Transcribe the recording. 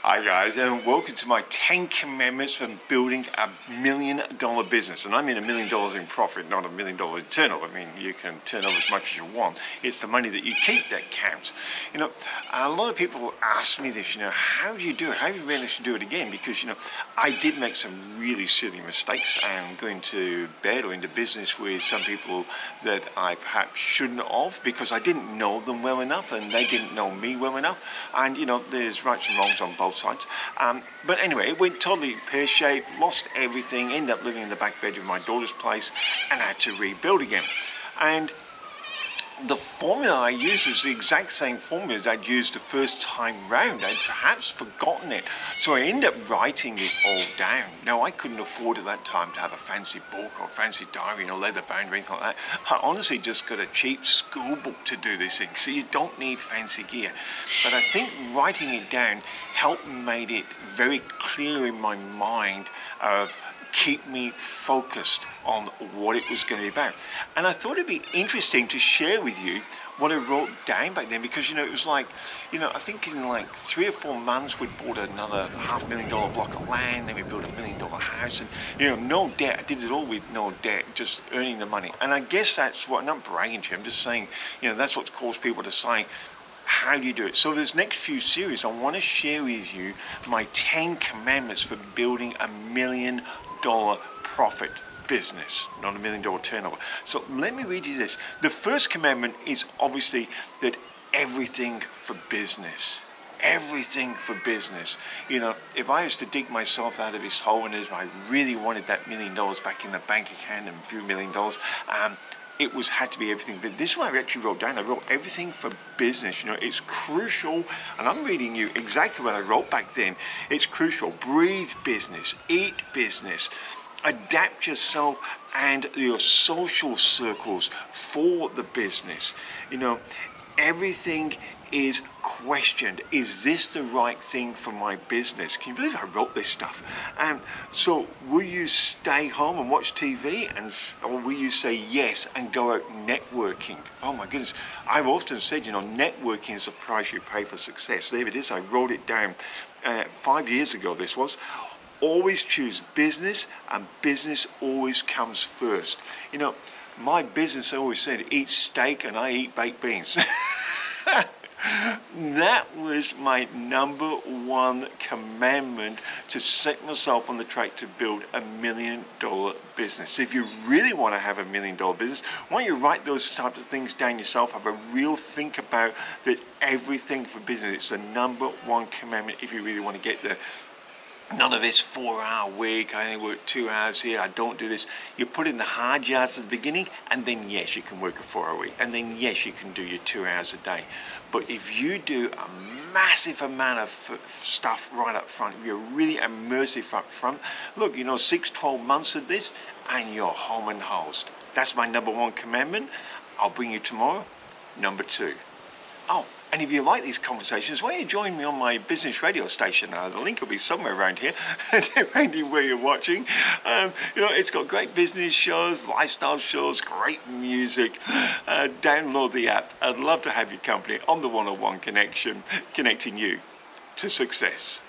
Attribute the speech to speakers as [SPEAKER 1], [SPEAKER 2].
[SPEAKER 1] Hi guys, and welcome to my 10 commandments for building $1 million business. And I mean $1 million in profit, not $1 million in turnover. I mean, you can turn over as much as you want. It's the money that you keep that counts. You know, a lot of people ask me this, how do you do it? How do you manage to do it again? Because, I did make some really silly mistakes and going to bed or into business with some people that I perhaps shouldn't have, because I didn't know them well enough and they didn't know me well enough. And, there's rights and wrongs on both sides. But anyway, it went totally pear-shaped, lost everything, ended up living in the back bedroom of my daughter's place and had to rebuild again. And the formula I used was the exact same formula that I'd used the first time round. I'd perhaps forgotten it. So I ended up writing it all down. Now, I couldn't afford at that time to have a fancy book or a fancy diary, leather bound or anything like that. I honestly just got a cheap school book to do this thing. So you don't need fancy gear. But I think writing it down helped made it very clear in my mind of keep me focused on what it was going to be about. And I thought it'd be interesting to share with you what I wrote down back then, because it was like, I think in like 3 or 4 months we'd bought another $500,000 block of land, then we built $1 million house, and no debt. I did it all with no debt, just earning the money. And I guess that's what, I'm not bragging to you, I'm just saying, that's what's caused people to say, how do you do it? So this next few series, I want to share with you my 10 commandments for building $1 million profit business, not $1 million turnover. So let me read you this. The first commandment is obviously that everything for business. Everything for business. If I was to dig myself out of this hole, and if I really wanted that $1 million back in the bank account and a few $1 million, it had to be everything. But this is what I actually wrote down. I wrote everything for business. It's crucial, and I'm reading you exactly what I wrote back then. It's crucial. Breathe business, eat business, adapt yourself and your social circles for the business. Everything is questioned. Is this the right thing for my business? Can you believe I wrote this stuff? So will you stay home and watch TV, or will you say yes and go out networking? Oh my goodness. I've often said, networking is the price you pay for success. There it is. I wrote it down 5 years ago. This was always choose business, and business always comes first. My business, I always said, eat steak and I eat baked beans. That was my number one commandment, to set myself on the track to build $1 million business. If you really want to have $1 million business, why don't you write those types of things down yourself? Have a real think about that. Everything for business. It's the number one commandment if you really want to get there. None of this 4-hour week, I only work 2 hours here, I don't do this. You put in the hard yards at the beginning, and then yes, you can work a 4-hour week, and then yes, you can do your 2 hours a day. But if you do a massive amount of stuff right up front, if you're really immersive up front, look, 6-12 months of this, and you're home and housed. That's my number one commandment. I'll bring you tomorrow, number 2. Oh, and if you like these conversations, why don't you join me on my business radio station? The link will be somewhere around here, depending where you're watching. It's got great business shows, lifestyle shows, great music. Download the app. I'd love to have your company on the 101 connection, connecting you to success.